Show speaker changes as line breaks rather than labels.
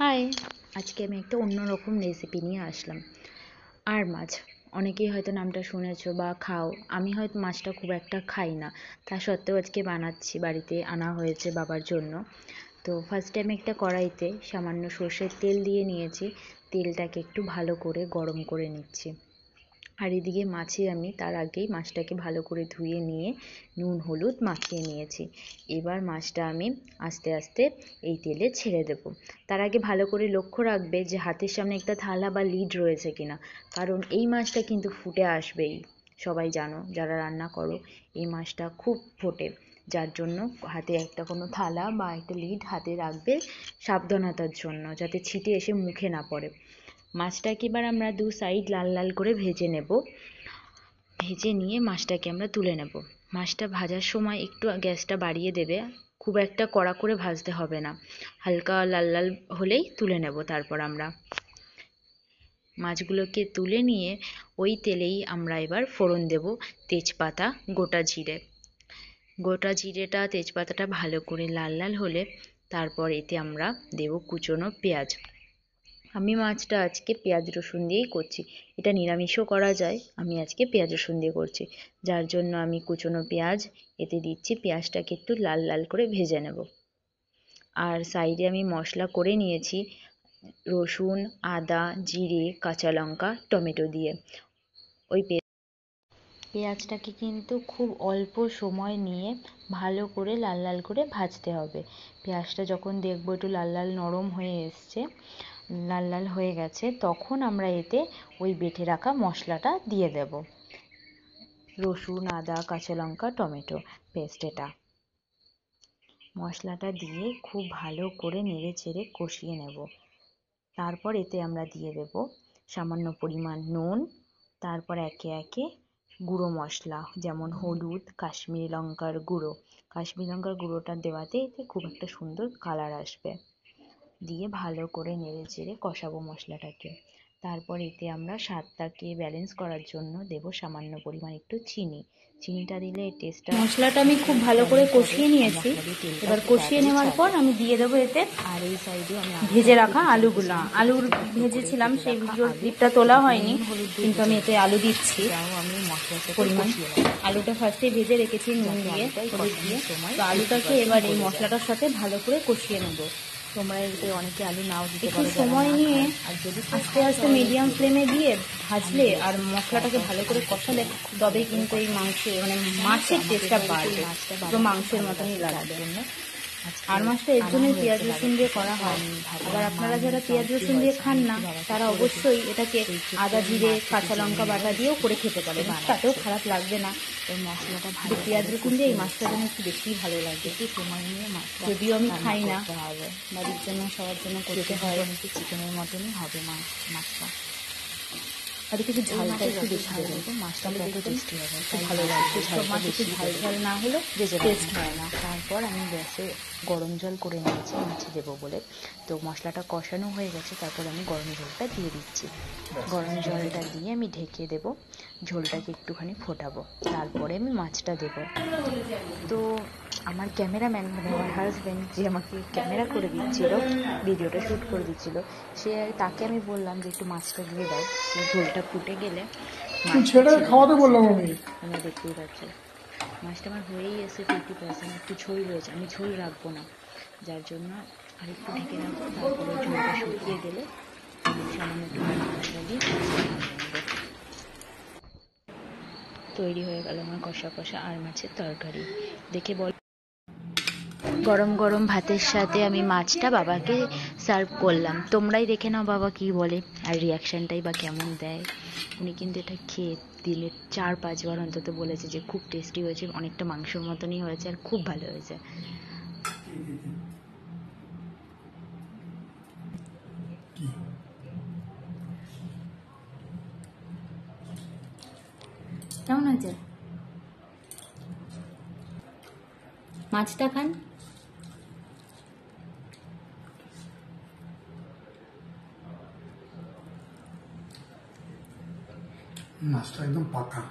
High, আজকে আমি একটা অন্যরকম রেসিপি নিয়ে আসলাম। আর মাছ, অনেকেই হয়তো নামটা শুনেছো বা খাও। আমি হয়তো মাছটা খুব একটা খাই না, তা সত্ত্বেও আজকে বানাচ্ছি, বাড়িতে আনা হয়েছে বাবার জন্য। তো ফার্স্টে আমি একটা কড়াইতে সামান্য সর্ষের তেল দিয়ে নিয়েছি। তেলটাকে একটু ভালো করে গরম করে নিচ্ছি। আর এদিকে মাছে আমি তার আগেই মাছটাকে ভালো করে ধুয়ে নিয়ে নুন হলুদ মাখিয়ে নিয়েছি। এবার মাছটা আমি আস্তে আস্তে এই তেলে ছেড়ে দেব। তার আগে ভালো করে লক্ষ্য রাখবে যে হাতের সামনে একটা থালা বা লিড রয়েছে কিনা, কারণ এই মাছটা কিন্তু ফুটে আসবেই। সবাই জানো যারা রান্না করো, এই মাছটা খুব ফোটে, যার জন্য হাতে একটা কোনো থালা বা একটা লিড হাতে রাখবে সাবধানতার জন্য, যাতে ছিটে এসে মুখে না পড়ে। মাছটাকে এবার আমরা দু সাইড লাল লাল করে ভেজে নেব। ভেজে নিয়ে মাছটাকে আমরা তুলে নেব। মাছটা ভাজার সময় একটু গ্যাসটা বাড়িয়ে দেবে, খুব একটা কড়া করে ভাজতে হবে না, হালকা লাল লাল হলেই তুলে নেব। তারপর আমরা মাছগুলোকে তুলে নিয়ে ওই তেলেই আমরা এবার ফোড়ন দেব তেজপাতা, গোটা জিরে। গোটা জিরেটা তেজপাতাটা ভালো করে লাল লাল হলে তারপর এতে আমরা দেব কুচনো পেঁয়াজ। আমি মাছটা আজকে পেঁয়াজ রসুন দিয়েই করছি, এটা নিরামিষও করা যায়, আমি আজকে পেঁয়াজ রসুন দিয়ে করছি, যার জন্য আমি কুচনো পেঁয়াজ এতে দিচ্ছি। পেঁয়াজটাকে একটু লাল লাল করে ভেজে নেব। আর সাইডে আমি মশলা করে নিয়েছি রসুন, আদা, জিরে, কাঁচা লঙ্কা, টমেটো দিয়ে। ওই পেঁয়াজটাকে কিন্তু খুব অল্প সময় নিয়ে ভালো করে লাল লাল করে ভাজতে হবে। পেঁয়াজটা যখন দেখবো একটু লাল লাল নরম হয়ে এসছে, লাল লাল হয়ে গেছে, তখন আমরা এতে ওই বেটে রাখা মশলাটা দিয়ে দেব। রসুন, আদা, কাঁচা লঙ্কা, টমেটো পেস্ট, এটা মশলাটা দিয়ে খুব ভালো করে নেড়ে চেড়ে কষিয়ে নেব। তারপর এতে আমরা দিয়ে দেব সামান্য পরিমাণ নুন, তারপর একে একে গুঁড়ো মশলা, যেমন হলুদ, কাশ্মীরি লঙ্কার গুঁড়ো। কাশ্মীরি লঙ্কার গুঁড়োটা দেওয়াতে এতে খুব একটা সুন্দর কালার আসবে। দিয়ে ভালো করে নেড়ে চেড়ে কষাবো মশলাটাকে। তারপর এতে আমরা স্বাদটাকে ব্যালেন্স করার জন্য দেব সামান্য পরিমাণ একটু চিনি। চিনিটা দিলে টেস্টটা, মশলাটা আমি খুব ভালো করে কষিয়ে নিয়েছি। এবার কষিয়ে নেওয়ার পর আমি দিয়ে দেবো এতে আর এই সাইডে আমি ভেজে রাখা আলুগুলো। আলুর ভেজেছিলাম, সেই ভিডিওর ক্লিপটা তোলা হয়নি, কিন্তু আমি এতে আলু দিচ্ছি আমি মশলাটা পরিমাণ। আলুটা ফার্স্টে ভেজে রেখেছি নুন দিয়ে, হলুদ দিয়ে। তো আলুটাকে এবার এই মশলাটার সাথে ভালো করে কষিয়ে নেব। তোমরা এতে অনেকে আলু নাও দিতে পারো, একটু সময় নিয়ে আস্তে আস্তে মিডিয়াম ফ্লেমে দিয়ে ভাজলে আর মশলাটাকে ভালো করে কষালে তবেই কিন্তু এই মাছের টেস্টটা বাড়বে, পুরো মাংসের মতনই লাগবে। আর মাছটা এর জন্যই পেঁয়াজ রসুন দিয়ে করা হয়। আবার আপনারা যারা পেঁয়াজ রসুন দিয়ে খান না, তারা অবশ্যই এটাকে আদা, জিরে, কাঁচা লঙ্কা বাটা দিয়েও করে খেতে পারেন, তাতেও খারাপ লাগবে না। এই মশলাটা ভালো পেঁয়াজ রসুন দিয়ে এই মাছটা যেন একটু বেশি ভালো লাগে। একটু সময় নিয়ে মাছটা, যদিও আমি খাই না, বাড়ির জন্য সবার জন্য করতে হয়, অনেকে চিকেনের মতনই হবে মাছটা। আর কিছু ঝালটা একটু বেশি দেবেন, মাছটা একটু টেস্টি হবে, খুব ভালো লাগবে। সব মাছ একটু ঝাল ঝাল না হলে টেস্ট হয় না। তারপর আমি গ্যাসে গরম জল করে নিয়েছি মাছে দেবো বলে। তো মশলাটা কষানো হয়ে গেছে, তারপর আমি গরম জলটা দিয়ে দিচ্ছি। গরম জলটা দিয়ে আমি ঢেকে দেব, ঝোলটাকে একটুখানি ফোটাবো, তারপরে আমি মাছটা দেব। তো আমার ক্যামেরাম্যান আমার হাজব্যান্ড, যে আমাকে ক্যামেরা করে দিচ্ছিল, ভিডিওটা শ্যুট করে দিচ্ছিল, তাকে আমি বললাম যে একটু মাছটা দিয়ে দাও। তো ঝোলটা ফুটে গেলে খাওয়াতে বললাম তোমরা দেখতেই পাচ্ছ মাছটা আমার হয়েই এসে 50%, একটু ঝোল রয়েছে, আমি ঝোল রাখবো না, যার জন্য আরেকটু ঢেকে রাখবো। তারপরে ঝোলটা শুকিয়ে গেলে সামান্য একটু মশলা দিয়ে তৈরি হয়ে গেল আমার কষা কষা আর মাছের তরকারি। দেখে বল। গরম গরম ভাতের সাথে আমি মাছটা বাবাকে সার্ভ করলাম। তোমরাই দেখে নাও বাবা কি বলে আর রিয়াকশানটাই বা কেমন দেয়। উনি কিন্তু এটা খেয়ে দিলে 4-5 বার অন্তত বলেছে যে খুব টেস্টি হয়েছে, অনেকটা মাংসর মতনই হয়েছে আর খুব ভালো হয়েছে। কেমন হয়েছে মাছটা? খান।
মাছটা একদম পাকা।